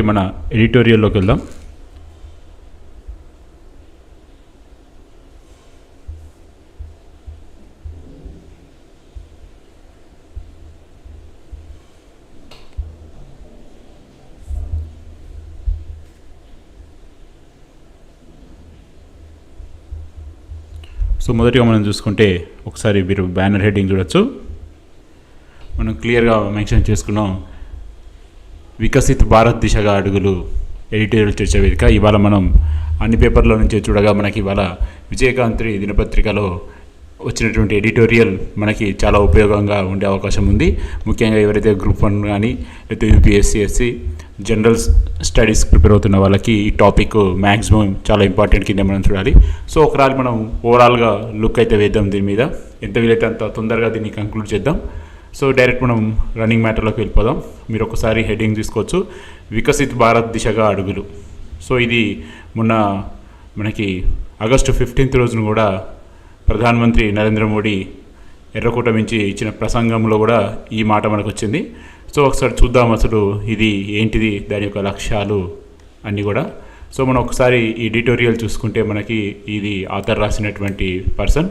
మన ఎడిటోరియల్లోకి వెళ్దాం. సో మొదటిగా మనం చూసుకుంటే ఒకసారి మీరు బ్యానర్ హెడ్డింగ్ చూడొచ్చు. మనం క్లియర్గా మెన్షన్ చేసుకున్నాం, వికసిత్ భారత్ దిశగా అడుగులు ఎడిటోరియల్ చర్చ వేదిక. ఇవాళ మనం అన్ని పేపర్లో నుంచి చూడగా మనకి ఇవాళ విజయకాంత్రి దినపత్రికలో వచ్చినటువంటి ఎడిటోరియల్ మనకి చాలా ఉపయోగంగా ఉండే అవకాశం ఉంది. ముఖ్యంగా ఎవరైతే గ్రూప్ 1 కానీ లేకపోతే యూపీఎస్సీ జనరల్ స్టడీస్ ప్రిపేర్ అవుతున్న వాళ్ళకి ఈ టాపిక్ మ్యాక్సిమం చాలా ఇంపార్టెంట్ కింద మనం చూడాలి. సో ఒకసారి మనం ఓవరాల్గా లుక్ అయితే వేద్దాం దీని మీద, ఎంత వీలైతే అంత తొందరగా దీన్ని కంక్లూడ్ చేద్దాం. సో డైరెక్ట్ మనం రన్నింగ్ మ్యాటర్లోకి వెళ్ళిపోదాం. మీరు ఒకసారి హెడ్డింగ్ తీసుకోవచ్చు, వికసిత్ భారత్ దిశగా అడుగులు. సో ఇది మొన్న మనకి ఆగస్టు 15 రోజున కూడా ప్రధానమంత్రి నరేంద్ర మోడీ ఎర్రకోట నుంచి ఇచ్చిన ప్రసంగంలో కూడా ఈ మాట మనకు వచ్చింది. సో ఒకసారి చూద్దాం అసలు ఇది ఏంటిది, దాని యొక్క లక్ష్యాలు అన్నీ కూడా. సో మనం ఒకసారి ఈ ఎడిటోరియల్ చూసుకుంటే మనకి ఇది ఆథర్ రాసినటువంటి పర్సన్,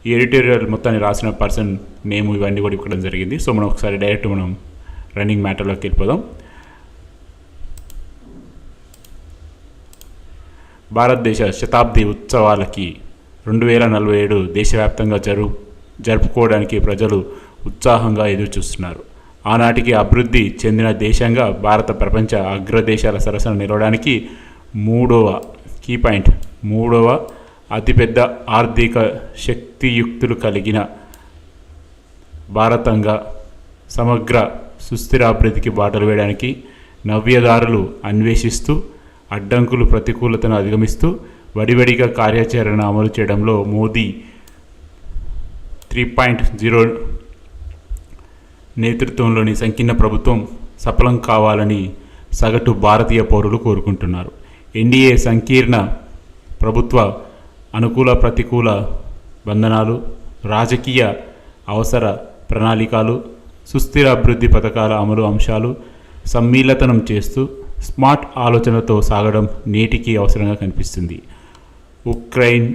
ఈ ఎడిటోరియల్ మొత్తాన్ని రాసిన పర్సన్ నేమ్ ఇవన్నీ కూడా ఇవ్వడం జరిగింది. సో మనం ఒకసారి డైరెక్ట్ మనం రన్నింగ్ మ్యాటర్లోకి వెళ్ళిపోదాం. భారతదేశ శతాబ్ది ఉత్సవాలకి 2047 దేశవ్యాప్తంగా జరుపుకోవడానికి ప్రజలు ఉత్సాహంగా ఎదురుచూస్తున్నారు. ఆనాటికి అభివృద్ధి చెందిన దేశంగా భారత ప్రపంచ అగ్రదేశాల సరసన నిలవడానికి మూడవ అతిపెద్ద ఆర్థిక శక్తియుక్తులు కలిగిన భారతంగా సమగ్ర సుస్థిరాభివృద్ధికి బాటలు వేయడానికి నవ్యదారులు అన్వేషిస్తూ అడ్డంకులు ప్రతికూలతను అధిగమిస్తూ వడివడిగా కార్యాచరణ అమలు చేయడంలో మోదీ 3.0 నేతృత్వంలోని సంకీర్ణ ప్రభుత్వం సఫలం కావాలని సగటు భారతీయ పౌరులు కోరుకుంటున్నారు. ఎన్డీఏ సంకీర్ణ ప్రభుత్వ అనుకూల ప్రతికూల బంధనాలు, రాజకీయ అవసర ప్రణాళికలు, సుస్థిర అభివృద్ధి పథకాల అమలు అంశాలు సమ్మిళితం చేస్తూ స్మార్ట్ ఆలోచనతో సాగడం నేటికి అవసరంగా కనిపిస్తుంది. ఉక్రెయిన్,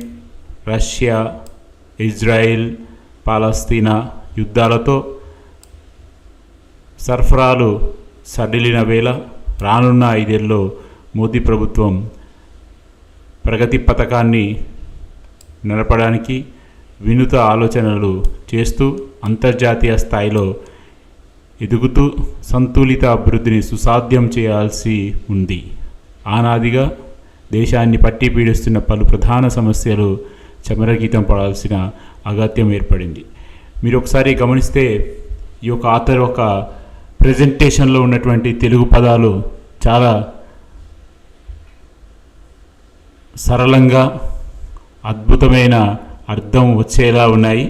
రష్యా, ఇజ్రాయెల్, పాలస్తీనా యుద్ధాలతో సరఫరాలు సడిలిన వేళ రానున్న 5 ఏళ్లలో మోదీ ప్రభుత్వం ప్రగతి పథకాన్ని నడపడానికి వినూత్న ఆలోచనలు చేస్తూ అంతర్జాతీయ స్థాయిలో ఎదుగుతూ సంతులిత అభివృద్ధిని సుసాధ్యం చేయాల్సి ఉంది. ఆనాదిగా దేశాన్ని పట్టి పీడిస్తున్న పలు ప్రధాన సమస్యలు చమరగీతం పడాల్సిన అగత్యం ఏర్పడింది. మీరు ఒకసారి గమనిస్తే ఈ యొక్క ఆథర్ ఒక ప్రెజెంటేషన్లో ఉన్నటువంటి తెలుగు పదాలు చాలా సరళంగా అద్భుతమైన అర్థం వచ్చేలా ఉన్నాయి.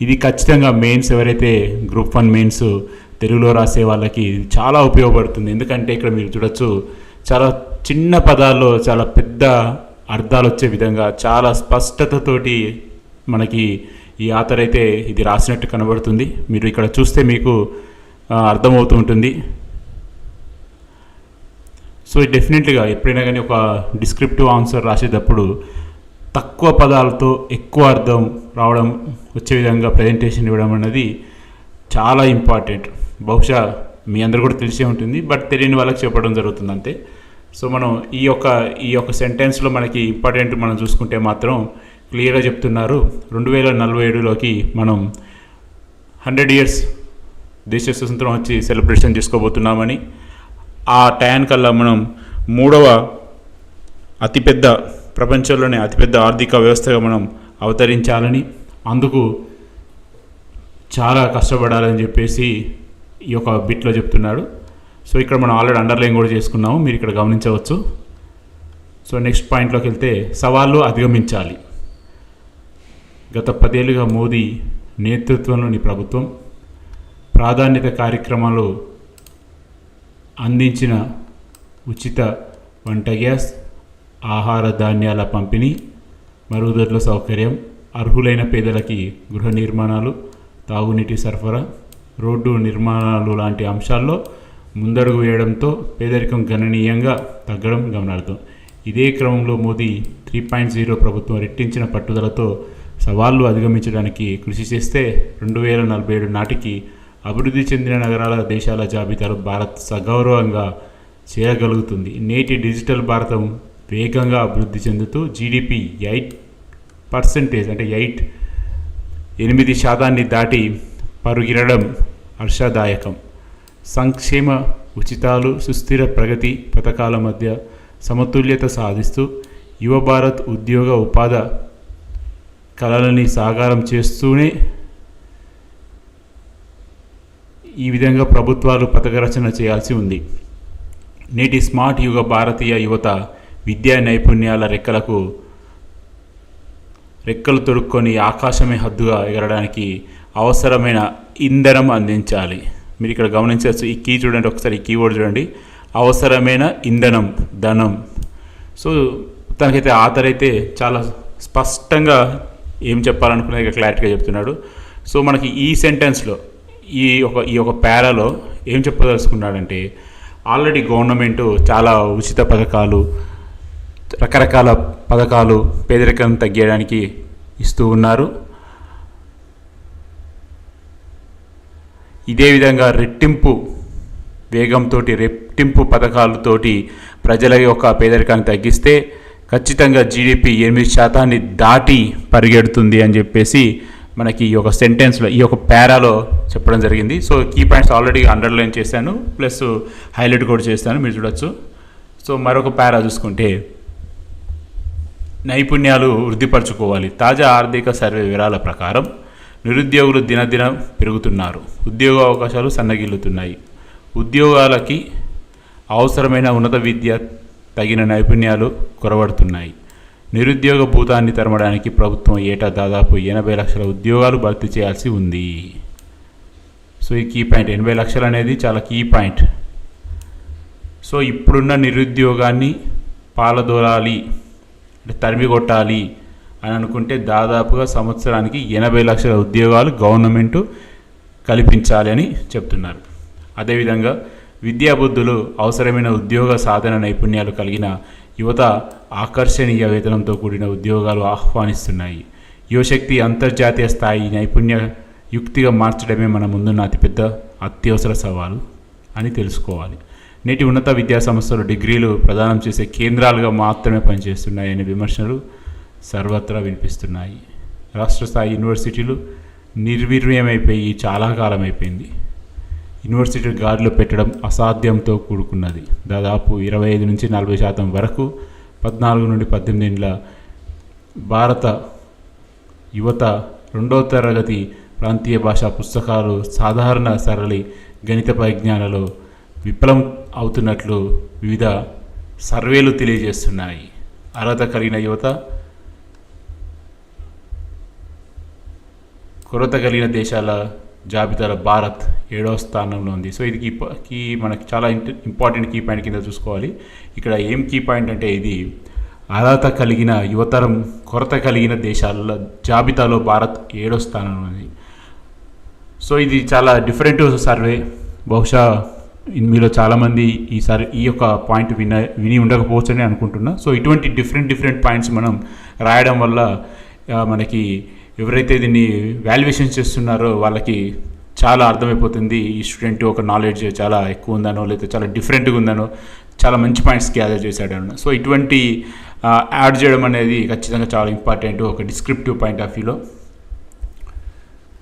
ఇది ఖచ్చితంగా మెయిన్స్ ఎవరైతే గ్రూప్ 1 మెయిన్స్ తెలుగులో రాసే వాళ్ళకి చాలా ఉపయోగపడుతుంది. ఎందుకంటే ఇక్కడ మీరు చూడొచ్చు, చాలా చిన్న పదాల్లో చాలా పెద్ద అర్థాలు వచ్చే విధంగా చాలా స్పష్టతతోటి మనకి ఈ ఆథర్ అయితే ఇది రాసినట్టు కనబడుతుంది. మీరు ఇక్కడ చూస్తే మీకు అర్థమవుతూ ఉంటుంది. సో డెఫినెట్లీగా ఎప్పుడైనా కానీ ఒక డిస్క్రిప్టివ్ ఆన్సర్ రాసేటప్పుడు తక్కువ పదాలతో ఎక్కువ అర్థం రావడం వచ్చే విధంగా ప్రజెంటేషన్ ఇవ్వడం అనేది చాలా ఇంపార్టెంట్. బహుశా మీ అందరూ కూడా తెలిసే ఉంటుంది, బట్ తెలియని వాళ్ళకి చెప్పడం జరుగుతుంది అంతే. సో మనం ఈ యొక్క సెంటెన్స్లో మనకి ఇంపార్టెంట్ మనం చూసుకుంటే మాత్రం క్లియర్గా చెప్తున్నారు, 2047లోకి మనం 100 years దేశ స్వతంత్రం వచ్చి సెలబ్రేషన్ చేసుకోబోతున్నామని, ఆ టయానికల్లా మనం 3వ అతిపెద్ద ప్రపంచంలోనే అతిపెద్ద ఆర్థిక వ్యవస్థగా మనం అవతరించాలని, అందుకు చాలా కష్టపడాలని చెప్పేసి ఈ యొక్క బిట్లో చెప్తున్నాడు. సో ఇక్కడ మనం ఆల్రెడీ అండర్లైన్ కూడా చేసుకున్నాము, మీరు ఇక్కడ గమనించవచ్చు. సో నెక్స్ట్ పాయింట్లోకి వెళ్తే, సవాళ్ళు అధిగమించాలి. గత 10 ఏళ్ళుగా మోదీ నేతృత్వంలోని ప్రభుత్వం ప్రాధాన్యత కార్యక్రమాలు అందించిన ఉచిత వంట గ్యాస్, ఆహార ధాన్యాల పంపిణీ, మరుగుదొడ్ల సౌకర్యం, అర్హులైన పేదలకి గృహ నిర్మాణాలు, తాగునీటి సరఫరా, రోడ్డు నిర్మాణాలు లాంటి అంశాల్లో ముందడుగు వేయడంతో పేదరికం గణనీయంగా తగ్గడం గమనార్థం. ఇదే క్రమంలో మోదీ 3.0 ప్రభుత్వం రెట్టించిన పట్టుదలతో సవాళ్లు అధిగమించడానికి కృషి చేస్తే 2047 నాటికి అభివృద్ధి చెందిన నగరాల దేశాల జాబితాలో భారత్ సగౌరవంగా చేరగలుగుతుంది. నేటి డిజిటల్ భారతం వేగంగా అభివృద్ధి చెందుతూ జీడిపి 8% అంటే 8% దాటి పరుగిరడం హర్షదాయకం. సంక్షేమ, ఉచితాలు, సుస్థిర ప్రగతి పథకాల మధ్య సమతుల్యత సాధిస్తూ యువ భారత్ ఉద్యోగ ఉపాధి కలలని సాకారం చేస్తూనే ఈ విధంగా ప్రభుత్వాలు పథక రచన చేయాల్సి ఉంది. నేటి స్మార్ట్ యుగ భారతీయ యువత విద్యా నైపుణ్యాల రెక్కలు తొడుక్కొని ఆకాశమే హద్దుగా ఎగరడానికి అవసరమైన ఇంధనం అందించాలి. మీరు ఇక్కడ గమనించవచ్చు, ఈ కీ చూడండి, ఒకసారి ఈ కీవర్డ్ చూడండి, అవసరమైన ఇంధనం, ధనం. సో తనకైతే ఆథర్ అయితే చాలా స్పష్టంగా ఏం చెప్పాలనుకునేది క్లారిటీగా చెప్తున్నాడు. సో మనకి ఈ సెంటెన్స్లో ఈ ఒక పారాలో ఏం చెప్పదలుచుకున్నాడంటే, ఆల్రెడీ గవర్నమెంటు చాలా ఉచిత పథకాలు, రకరకాల పథకాలు పేదరికం తగ్గడానికి ఇస్తూ ఉన్నారు. ఇదే విధంగా రెట్టింపు వేగంతో, రెట్టింపు పథకాలతోటి ప్రజల యొక్క పేదరికాన్ని తగ్గిస్తే ఖచ్చితంగా జీడిపి 8% దాటి పరిగెడుతుంది అని చెప్పేసి మనకి ఈ యొక్క సెంటెన్స్లో, ఈ యొక్క పారాలో చెప్పడం జరిగింది. So key points already underline చేశాను, ప్లస్ హైలైట్ కూడా చేస్తాను, మీరు చూడొచ్చు. సో మరొక పారా చూసుకుంటే, నైపుణ్యాలు వృద్ధిపరచుకోవాలి. తాజా ఆర్థిక సర్వే వివరాల ప్రకారం నిరుద్యోగులు దినదినం పెరుగుతున్నారు, ఉద్యోగ అవకాశాలు సన్నగిల్లుతున్నాయి. ఉద్యోగాలకి అవసరమైన ఉన్నత విద్య, తగిన నైపుణ్యాలు కొరబడుతున్నాయి. నిరుద్యోగ భూతాన్ని తరమడానికి ప్రభుత్వం ఏటా దాదాపు 80 లక్షల ఉద్యోగాలు భర్తీ చేయాల్సి ఉంది. సో ఈ కీ పాయింట్ 80 లక్షలు అనేది చాలా కీ పాయింట్. సో ఇప్పుడున్న నిరుద్యోగాన్ని పాలదోలాలి అంటే తరిమి కొట్టాలి అని అనుకుంటే దాదాపుగా సంవత్సరానికి 80 లక్షల ఉద్యోగాలు గవర్నమెంటు కల్పించాలి అని చెప్తున్నారు. అదేవిధంగా విద్యాబుద్ధులు, అవసరమైన ఉద్యోగ సాధన నైపుణ్యాలు కలిగిన యువత ఆకర్షణీయ వేతనంతో కూడిన ఉద్యోగాలు ఆహ్వానిస్తున్నాయి. యువశక్తి అంతర్జాతీయ స్థాయి నైపుణ్య యుక్తిగా మార్చడమే మన ముందున్న అతిపెద్ద అత్యవసర సవాలు అని తెలుసుకోవాలి. నేటి ఉన్నత విద్యా సంస్థలు డిగ్రీలు ప్రదానం చేసే కేంద్రాలుగా మాత్రమే పనిచేస్తున్నాయనే విమర్శలు సర్వత్రా వినిపిస్తున్నాయి. రాష్ట్ర స్థాయి యూనివర్సిటీలు నిర్వీర్యమైపోయి చాలా కాలం అయిపోయింది. యూనివర్సిటీ గాడిలో పెట్టడం అసాధ్యంతో కూడుకున్నది. దాదాపు 25-40% వరకు 14 నుండి 18 ఏళ్ల భారత యువత 2వ తరగతి ప్రాంతీయ భాషా పుస్తకాలు, సాధారణ సరళి గణిత పరిజ్ఞానాలలో విఫలం అవుతున్నట్లు వివిధ సర్వేలు తెలియజేస్తున్నాయి. అర్హత కలిగిన యువత కొరత కలిగిన దేశాల జాబితాలో భారత్ 7వ స్థానంలో ఉంది. సో ఇది మనకి చాలా ఇంపార్టెంట్ కీ పాయింట్ కింద చూసుకోవాలి. ఇక్కడ ఏం కీ పాయింట్ అంటే, ఇది అర్హత కలిగిన యువతరం కొరత కలిగిన దేశాల జాబితాలో భారత్ 7వ స్థానంలో ఉంది. సో ఇది చాలా డిఫరెంట్ సర్వే. బహుశా మీలో చాలామంది ఈ యొక్క పాయింట్ విని ఉండకపోవచ్చు అని అనుకుంటున్నా. సో ఇటువంటి డిఫరెంట్ పాయింట్స్ మనం రాయడం వల్ల మనకి ఎవరైతే దీన్ని వాల్యుయేషన్ చేస్తున్నారో వాళ్ళకి చాలా అర్థమైపోతుంది, ఈ స్టూడెంట్ ఒక నాలెడ్జ్ చాలా ఎక్కువ ఉందనో, లేదా చాలా డిఫరెంట్గా ఉందనో, చాలా మంచి పాయింట్స్ గ్యాదర్ చేశాడనో. సో ఇటువంటి యాడ్ చేయడం అనేది ఖచ్చితంగా చాలా ఇంపార్టెంట్ ఒక డిస్క్రిప్టివ్ పాయింట్ ఆఫ్ వ్యూలో.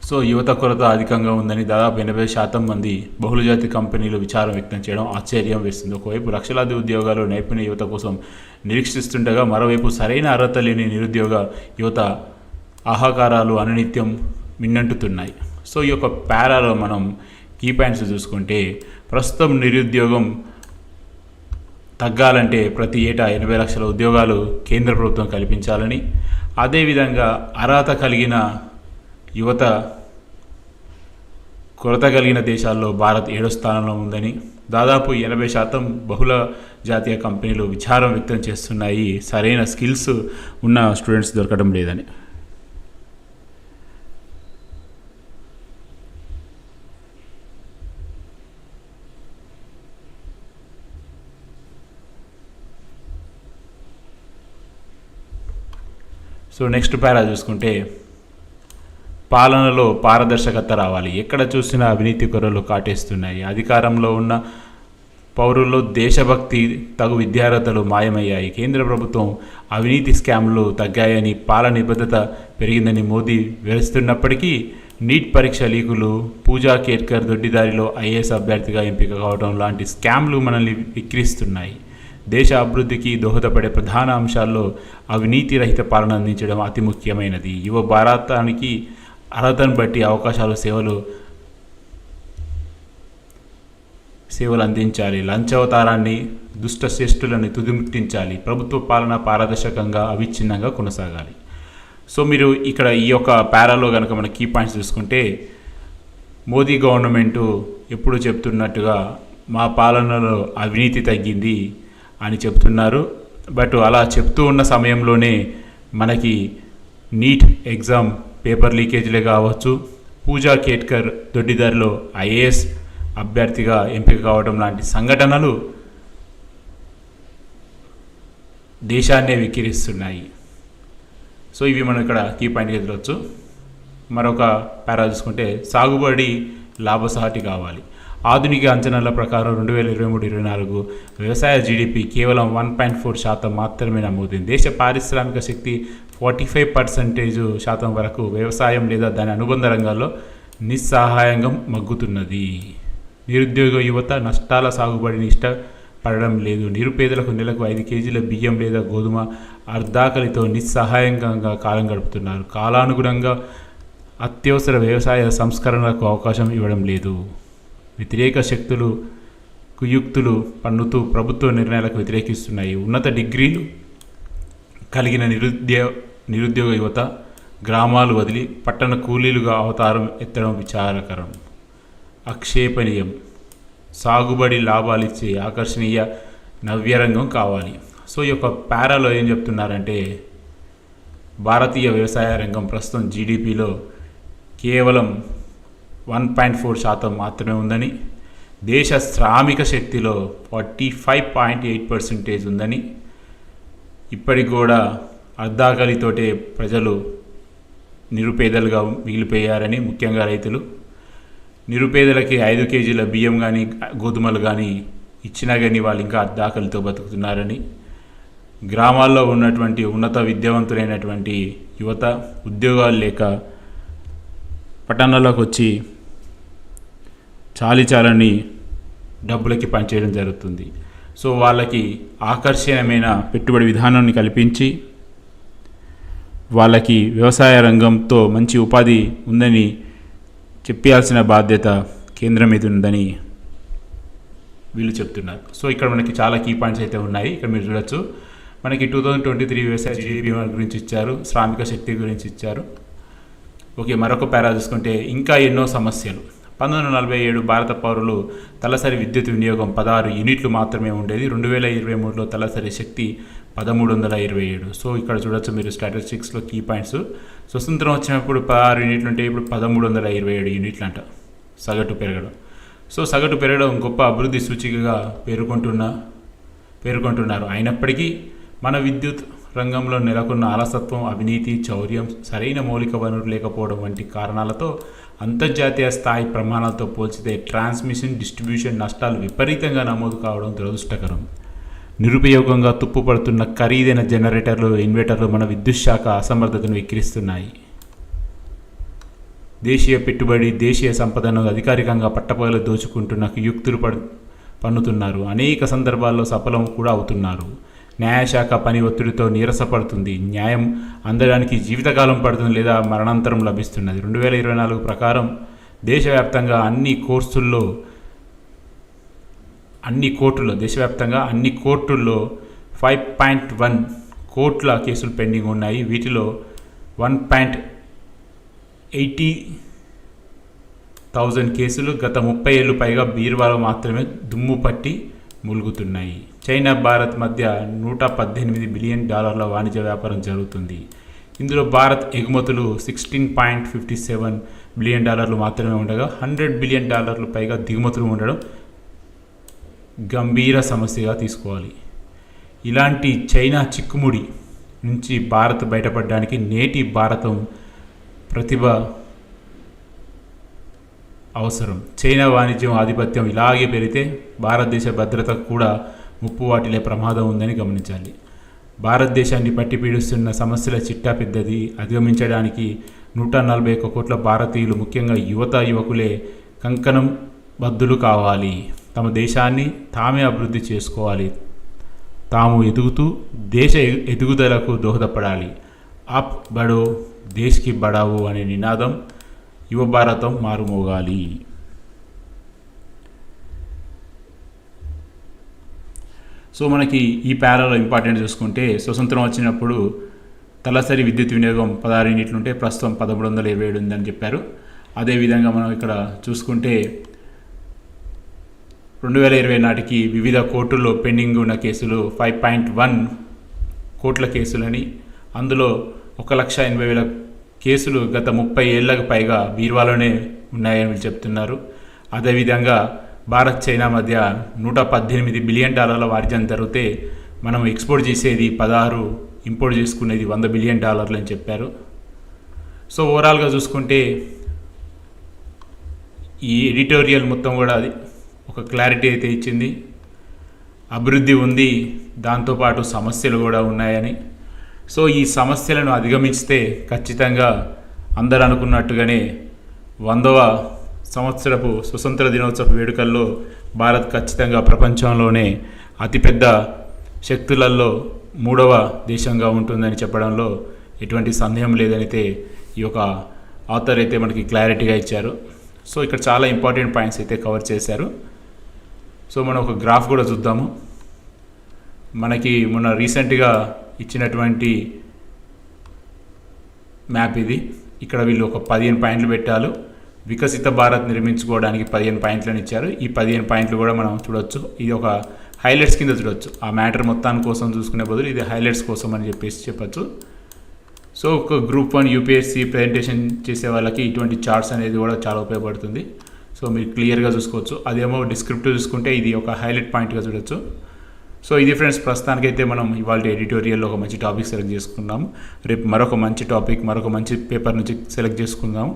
సో యువత కొరత అధికంగా ఉందని దాదాపు 80% మంది బహుళజాతి కంపెనీలు విచారం వ్యక్తం చేయడం ఆశ్చర్యం వేస్తుంది. ఒకవైపు లక్షలాది ఉద్యోగాలు నైపుణ్య యువత కోసం నిరీక్షిస్తుండగా, మరోవైపు సరైన అర్హత లేని నిరుద్యోగ యువత ఆహాకారాలు అనునిత్యం మిన్నంటుతున్నాయి. సో ఈ యొక్క పారాలో మనం కీ పాయింట్స్ చూసుకుంటే, ప్రస్తుతం నిరుద్యోగం తగ్గాలంటే ప్రతి ఏటా 80 లక్షల ఉద్యోగాలు కేంద్ర ప్రభుత్వం కల్పించాలని, అదేవిధంగా అర్హత కలిగిన యువత కొరత కలిగిన దేశాల్లో భారత్ 7వ స్థానంలో ఉందని, దాదాపు 80% బహుళ జాతీయ కంపెనీలు విచారం వ్యక్తం చేస్తున్నాయి, సరైన స్కిల్స్ ఉన్న స్టూడెంట్స్ దొరకడం లేదని. సో నెక్స్ట్ పారా చూసుకుంటే పాలనలో పారదర్శకత రావాలి. ఎక్కడ చూసినా అవినీతి కొరలు కాటేస్తున్నాయి. అధికారంలో ఉన్న పౌరుల్లో దేశభక్తి తగు విద్యార్హతలు మాయమయ్యాయి. కేంద్ర ప్రభుత్వం అవినీతి స్కామ్లు తగ్గాయని, పాలన నిబద్ధత పెరిగిందని మోదీ వివరిస్తున్నప్పటికీ నీట్ పరీక్ష లీకులు, పూజా కేట్కర్ దొడ్డిదారిలో ఐఏఎస్ అభ్యర్థిగా ఎంపిక కావడం లాంటి స్కామ్లు మనల్ని విక్రిస్తున్నాయి. దేశ అభివృద్ధికి దోహదపడే ప్రధాన అంశాల్లో అవినీతి రహిత పాలన అందించడం అతి ముఖ్యమైనది. యువ భారతానికి అర్హతను బట్టి అవకాశాలు, సేవలు అందించాలి. లంచావతారాన్ని, దుష్ట శ్రేష్ఠులను తుదిముట్టించాలి. ప్రభుత్వ పాలన పారదర్శకంగా, అవిచ్ఛిన్నంగా కొనసాగాలి. సో మీరు ఇక్కడ ఈ యొక్క పారాలో కనుక మన కీ పాయింట్స్ చూసుకుంటే, మోదీ గవర్నమెంటు ఎప్పుడు చెప్తున్నట్టుగా మా పాలనలో అవినీతి తగ్గింది అని చెప్తున్నారు. బట్ అలా చెప్తూ ఉన్న సమయంలోనే మనకి నీట్ ఎగ్జామ్ పేపర్ లీకేజీలే కావచ్చు, పూజా కేట్కర్ దొడ్డిదారిలో ఐఏఎస్ అభ్యర్థిగా ఎంపిక కావడం లాంటి సంఘటనలు దేశాన్నే వికిరిస్తున్నాయి. సో ఇవి మనం ఇక్కడ కీ పాయింట్కి ఎదురవచ్చు. మరొక పారా చూసుకుంటే సాగుబడి లాభసాటి కావాలి. ఆధునిక అంచనాల ప్రకారం 2023-24 వ్యవసాయ జీడిపి కేవలం 1.4% మాత్రమే నమోదైంది. దేశ పారిశ్రామిక శక్తి 45% వరకు వ్యవసాయం లేదా దాని అనుబంధ రంగాల్లో నిస్సహాయంగా మగ్గుతున్నది. నిరుద్యోగ యువత నష్టాల సాగుబడిని ఇష్టపడడం లేదు. నిరుపేదలకు నెలకు 5 కేజీల బియ్యం లేదా గోధుమ అర్ధాకలితో నిస్సహాయంగా కాలం గడుపుతున్నారు. కాలానుగుణంగా అత్యవసర వ్యవసాయ సంస్కరణలకు అవకాశం ఇవ్వడం లేదు. వ్యతిరేక శక్తులు కుయుక్తులు పన్నుతూ ప్రభుత్వ నిర్ణయాలకు వ్యతిరేకిస్తున్నాయి. ఉన్నత డిగ్రీలు కలిగిన నిరుద్యోగ యువత గ్రామాలు వదిలి పట్టణ కూలీలుగా అవతారం ఎత్తడం విచారకరం, అక్షేపణీయం. సాగుబడి లాభాలిచ్చే ఆకర్షణీయ నవ్యరంగం కావాలి. సో ఈ యొక్క పారాలో ఏం చెప్తున్నారంటే, భారతీయ వ్యవసాయ రంగం ప్రస్తుతం జీడిపిలో కేవలం 1.4% మాత్రమే ఉందని, దేశ శ్రామిక శక్తిలో 45.8% ఉందని, ఇప్పటికి కూడా అర్ధాకలితోటే ప్రజలు నిరుపేదలుగా మిగిలిపోయారని, ముఖ్యంగా రైతులు నిరుపేదలకి 5 కేజీల బియ్యం కానీ గోధుమలు కానీ ఇచ్చినా కానీ వాళ్ళు ఇంకా అర్ధాకలితో బతుకుతున్నారని, గ్రామాల్లో ఉన్నటువంటి ఉన్నత విద్యావంతులైనటువంటి యువత ఉద్యోగాలు లేక పట్టణాల్లోకి వచ్చి చాలని డబ్బులకి పనిచేయడం జరుగుతుంది. సో వాళ్ళకి ఆకర్షణీయమైన పెట్టుబడి విధానాన్ని కల్పించి వాళ్ళకి వ్యవసాయ రంగంతో మంచి ఉపాధి ఉందని చెప్పాల్సిన బాధ్యత కేంద్రం మీద ఉందని వీళ్ళు చెప్తున్నారు. సో ఇక్కడ మనకి చాలా కీ పాయింట్స్ అయితే ఉన్నాయి. ఇక్కడ మీరు చూడొచ్చు, మనకి 2023 వ్యవసాయ జీడీపీ గురించి ఇచ్చారు, శ్రామిక శక్తి గురించి ఇచ్చారు. ఓకే, మరొక పారా చూసుకుంటే ఇంకా ఎన్నో సమస్యలు. 1947 భారత పౌరులు తలసరి విద్యుత్ వినియోగం 16 యూనిట్లు మాత్రమే ఉండేది. 2023లో తలసరి శక్తి 1327. సో ఇక్కడ చూడొచ్చు మీరు స్టాటిస్టిక్స్లో కీ పాయింట్స్. స్వతంత్రం వచ్చినప్పుడు 16 యూనిట్లు ఉంటే ఇప్పుడు 1327 యూనిట్లు అంట సగటు పెరగడం. సో సగటు పెరగడం గొప్ప అభివృద్ధి సూచికగా పేర్కొంటున్నారు. అయినప్పటికీ మన విద్యుత్ రంగంలో నెలకొన్న అలసత్వం, అవినీతి, చౌర్యం, సరైన మౌలిక వనరులు లేకపోవడం వంటి కారణాలతో అంతర్జాతీయ స్థాయి ప్రమాణాలతో పోల్చితే ట్రాన్స్మిషన్, డిస్ట్రిబ్యూషన్ నష్టాలు విపరీతంగా నమోదు కావడం దురదృష్టకరం. నిరుపయోగంగా తుప్పుపడుతున్న ఖరీదైన జనరేటర్లు, ఇన్వర్టర్లు మన విద్యుత్ శాఖ అసమర్థతను విక్రిస్తున్నాయి. దేశీయ పెట్టుబడి, దేశీయ సంపదను అధికారికంగా పట్టపగలు దోచుకుంటున్న యుక్తులు పన్నుతున్నారు. అనేక సందర్భాల్లో సఫలం కూడా అవుతున్నారు. న్యాయశాఖ పని ఒత్తిడితో నీరసపడుతుంది. న్యాయం అందడానికి జీవితకాలం పడుతుంది లేదా మరణాంతరం లభిస్తున్నది. 2024 ప్రకారం దేశవ్యాప్తంగా అన్ని కోర్టుల్లో 5.1 కోట్ల కేసులు పెండింగ్ ఉన్నాయి. వీటిలో 1,80,000 కేసులు గత 30 ఏళ్ళు పైగా బీరువాలో మాత్రమే దుమ్ము పట్టి మూలుగుతున్నాయి. చైనా, భారత్ మధ్య $118 బిలియన్ వాణిజ్య వ్యాపారం జరుగుతుంది. ఇందులో భారత్ ఎగుమతులు $16.57 బిలియన్ మాత్రమే ఉండగా $100 బిలియన్ పైగా దిగుమతులు ఉండడం గంభీర సమస్యగా తీసుకోవాలి. ఇలాంటి చైనా చిక్కుముడి నుంచి భారత్ బయటపడడానికి నేటి భారతం ప్రతిభ అవసరం. చైనా వాణిజ్యం ఆధిపత్యం ఇలాగే పెరిగితే భారతదేశ భద్రతకు కూడా ముప్పు వాటిల్లే ప్రమాదం ఉందని గమనించాలి. భారతదేశాన్ని పట్టి పీడిస్తున్న సమస్యల చిట్టా పెద్దది. అధిగమించడానికి 141 కోట్ల భారతీయులు, ముఖ్యంగా యువకులే కంకణం బద్దులు కావాలి. తమ దేశాన్ని తామే అభివృద్ధి చేసుకోవాలి. తాము ఎదుగుతూ దేశ ఎదుగుదలకు దోహదపడాలి. అప్ బడో దేశ్కి బడావో అనే నినాదం యువ భారతం మారుమోగాలి. సో మనకి ఈ పారాలో ఇంపార్టెంట్ చూసుకుంటే, స్వతంత్రం వచ్చినప్పుడు తలసరి విద్యుత్ వినియోగం 16 యూనిట్లు ఉంటే ప్రస్తుతం 1327 ఉందని చెప్పారు. అదేవిధంగా మనం ఇక్కడ చూసుకుంటే 2020 నాటికి వివిధ కోర్టుల్లో పెండింగ్ ఉన్న కేసులు 5.1 కోట్ల కేసులని, అందులో 1,80,000 కేసులు గత 30 ఏళ్లకు పైగా బీర్వాలోనే ఉన్నాయని వీళ్ళు చెప్తున్నారు. అదేవిధంగా భారత్ చైనా మధ్య $118 బిలియన్ వాణిజ్యం జరిగితే మనం ఎక్స్పోర్ట్ చేసేది 16, ఇంపోర్ట్ చేసుకునేది $100 బిలియన్ అని చెప్పారు. సో ఓవరాల్గా చూసుకుంటే ఈ ఎడిటోరియల్ మొత్తం కూడా అది ఒక క్లారిటీ అయితే ఇచ్చింది. అభివృద్ధి ఉంది, దాంతోపాటు సమస్యలు కూడా ఉన్నాయని. సో ఈ సమస్యలను అధిగమిస్తే ఖచ్చితంగా అందరూ అనుకున్నట్టుగానే 100వ సంవత్సరపు స్వతంత్ర దినోత్సవ వేడుకల్లో భారత్ ఖచ్చితంగా ప్రపంచంలోనే అతిపెద్ద శక్తులలో 3వ దేశంగా ఉంటుందని చెప్పడంలో ఎటువంటి సందేహం లేదనైతే ఈ యొక్క ఆథర్ అయితే మనకి క్లారిటీగా ఇచ్చారు. సో ఇక్కడ చాలా ఇంపార్టెంట్ పాయింట్స్ అయితే కవర్ చేశారు. సో మనం ఒక గ్రాఫ్ కూడా చూద్దాము. మనకి మొన్న రీసెంట్గా ఇచ్చినటువంటి మ్యాప్ ఇది. ఇక్కడ వీళ్ళు ఒక 15 పాయింట్లు పెట్టారు. వికసిత భారత్ నిర్మించుకోవడానికి 15 పాయింట్లను ఇచ్చారు. ఈ 15 పాయింట్లు కూడా మనం చూడొచ్చు. ఇది ఒక హైలైట్స్ కింద చూడొచ్చు. ఆ మ్యాటర్ మొత్తాన్ని కోసం చూసుకునే బదులు ఇది హైలైట్స్ కోసం అని చెప్పచ్చు. సో ఒక గ్రూప్ 1 యూపీఎస్సీ ప్రజెంటేషన్ చేసే వాళ్ళకి ఇటువంటి చార్ట్స్ అనేది కూడా చాలా ఉపయోగపడుతుంది. సో మీరు క్లియర్గా చూసుకోవచ్చు. అదేమో డిస్క్రిప్టివ్ చూసుకుంటే ఇది ఒక హైలైట్ పాయింట్గా చూడొచ్చు. సో ఇది ఫ్రెండ్స్, ప్రస్తుతానికైతే మనం ఇవాళ ఎడిటోరియల్లో ఒక మంచి టాపిక్ సెలెక్ట్ చేసుకున్నాము. రేపు మరొక మంచి టాపిక్, మరొక మంచి పేపర్ నుంచి సెలెక్ట్ చేసుకుందాము.